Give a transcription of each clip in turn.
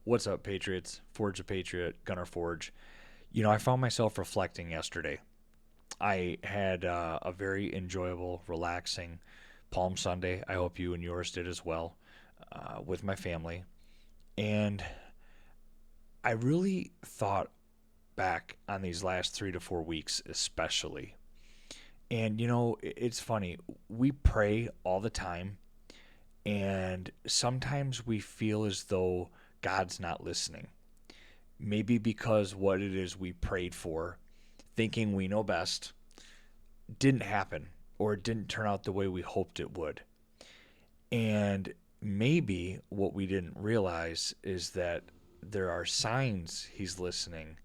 What's up, Patriots? Forge a Patriot, Gunnar Forge. I found myself reflecting yesterday. I had a very enjoyable, relaxing Palm Sunday. I hope you and yours did as well, with my family. And I really thought back on these last 3 to 4 weeks, especially. And, it's funny. We pray all the time, and sometimes we feel as though God's not listening. Maybe because what it is we prayed for, thinking we know best, didn't happen or it didn't turn out the way we hoped it would. And maybe what we didn't realize is that there are signs he's listening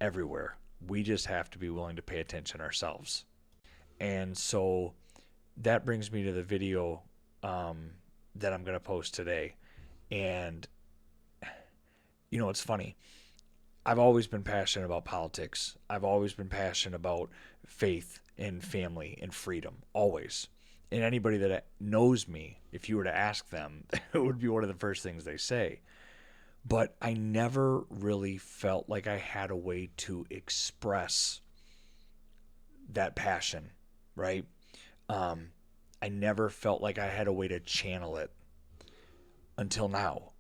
everywhere. We just have to be willing to pay attention ourselves. And so that brings me to the video that I'm going to post today. And, it's funny. I've always been passionate about politics. I've always been passionate about faith and family and freedom, always. And anybody that knows me, if you were to ask them, it would be one of the first things they say. But I never really felt like I had a way to express that passion, right? Um, I never felt like I had a way to channel it until now.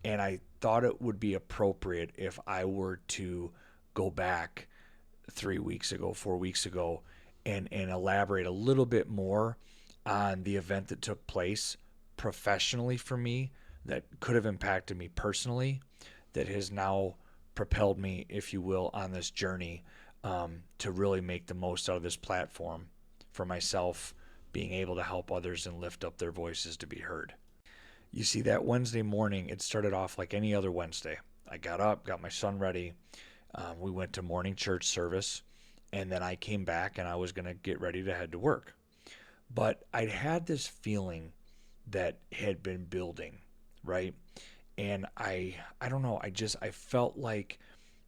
And I thought it would be appropriate if I were to go back 3 weeks ago, 4 weeks ago, and elaborate a little bit more on the event that took place professionally for me that could have impacted me personally, that has now propelled me, if you will, on this journey to really make the most out of this platform for myself, being able to help others and lift up their voices to be heard. You see, that Wednesday morning, it started off like any other Wednesday. I got up, got my son ready. We went to morning church service, and then I came back and I was going to get ready to head to work. But I'd had this feeling that had been building, right? And I don't know, I felt like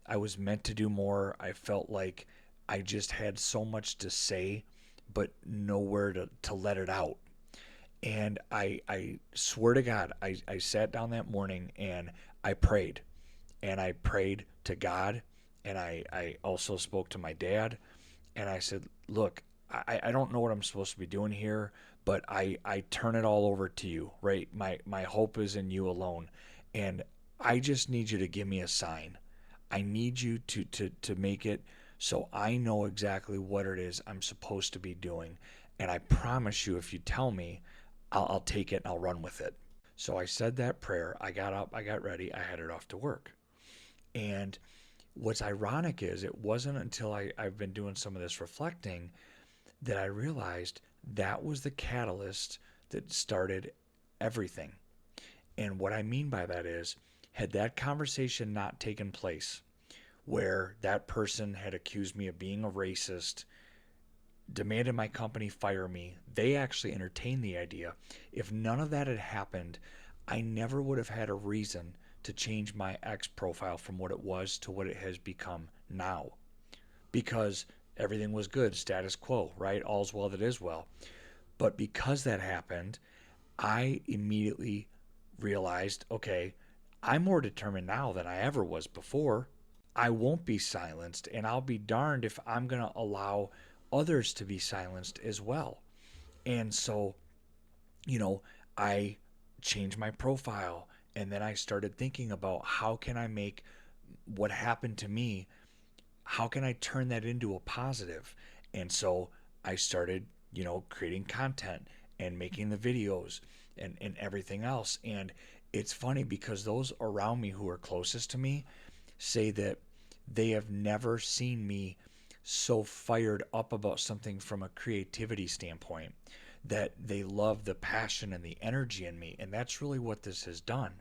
I was meant to do more. I felt like I just had so much to say, but nowhere to let it out. And I swear to God, I sat down that morning and I prayed. And I prayed to God. And I also spoke to my dad. And I said, look, I don't know what I'm supposed to be doing here, but I turn it all over to you, right? My hope is in you alone. And I just need you to give me a sign. I need you to make it so I know exactly what it is I'm supposed to be doing. And I promise you, if you tell me, I'll take it and I'll run with it. So I said that prayer. I got up, I got ready, I headed off to work. And what's ironic is it wasn't until I've been doing some of this reflecting that I realized that was the catalyst that started everything. And what I mean by that is, had that conversation not taken place, where that person had accused me of being a racist, demanded my company fire me. They actually entertained the idea. If none of that had happened, I never would have had a reason to change my X profile from what it was to what it has become now. Because everything was good, status quo, right? All's well that is well. But because that happened, I immediately realized, okay, I'm more determined now than I ever was before. I won't be silenced, and I'll be darned if I'm going to allow others to be silenced as well. And so, you know, I changed my profile, and then I started thinking about how can I make what happened to me, how can I turn that into a positive? And so I started, creating content and making the videos and everything else. And it's funny because those around me who are closest to me say that they have never seen me so fired up about something from a creativity standpoint, that they love the passion and the energy in me. And that's really what this has done.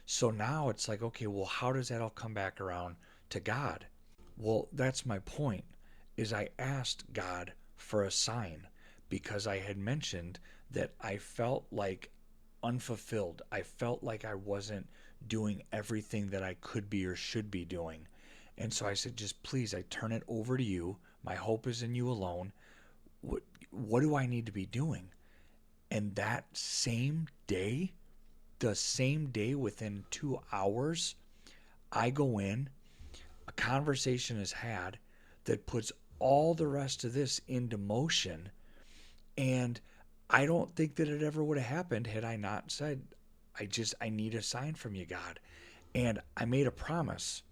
So now it's like, okay, well, how does that all come back around to God? Well, that's my point, is I asked God for a sign because I had mentioned that I felt like unfulfilled. I felt like I wasn't doing everything that I could be or should be doing. And so I said, just please, I turn it over to you. My hope is in you alone. What do I need to be doing? And that same day, the same day, within 2 hours, I go in, a conversation is had that puts all the rest of this into motion. And I don't think that it ever would have happened had I not said, I need a sign from you, God. And I made a promise.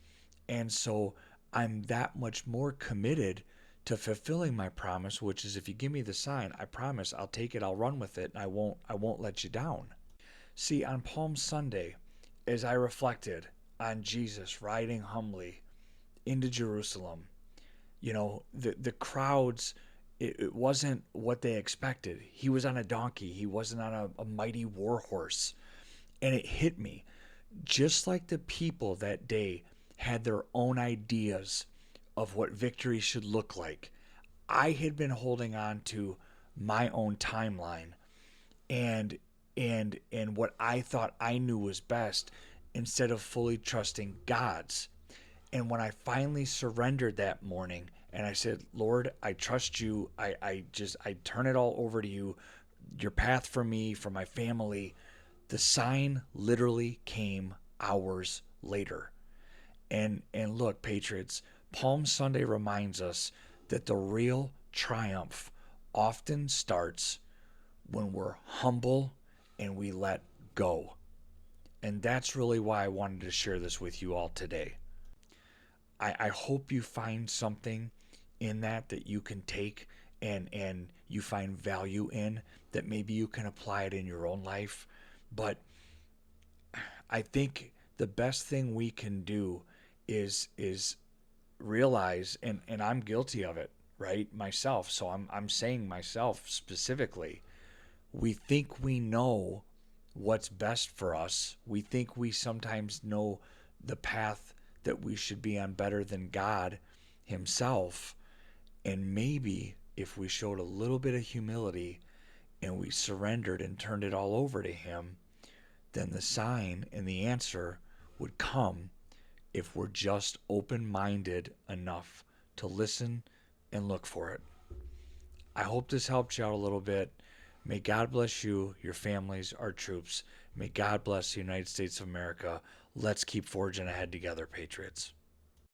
And so I'm that much more committed to fulfilling my promise, which is, if you give me the sign, I promise I'll take it, I'll run with it, and I won't let you down. See, on Palm Sunday, as I reflected on Jesus riding humbly into Jerusalem, the crowds, it wasn't what they expected. He was on a donkey, he wasn't on a mighty war horse. And it hit me, just like the people that day had their own ideas of what victory should look like. I had been holding on to my own timeline and and what I thought I knew was best, instead of fully trusting God's. And when I finally surrendered that morning and I said, Lord, I trust you. I turn it all over to you. Your path for me, for my family. The sign literally came hours later. And look, Patriots, Palm Sunday reminds us that the real triumph often starts when we're humble and we let go. And that's really why I wanted to share this with you all today. I hope you find something in that you can take and you find value in, that maybe you can apply it in your own life. But I think the best thing we can do is realize, and I'm guilty of it, right? Myself. So I'm saying myself specifically, we think we know what's best for us. We think we sometimes know the path that we should be on better than God Himself. And maybe if we showed a little bit of humility and we surrendered and turned it all over to Him, then the sign and the answer would come, if we're just open minded enough to listen and look for it. I hope this helped you out a little bit. May God bless you, your families, our troops. May God bless the United States of America. Let's keep forging ahead together, Patriots.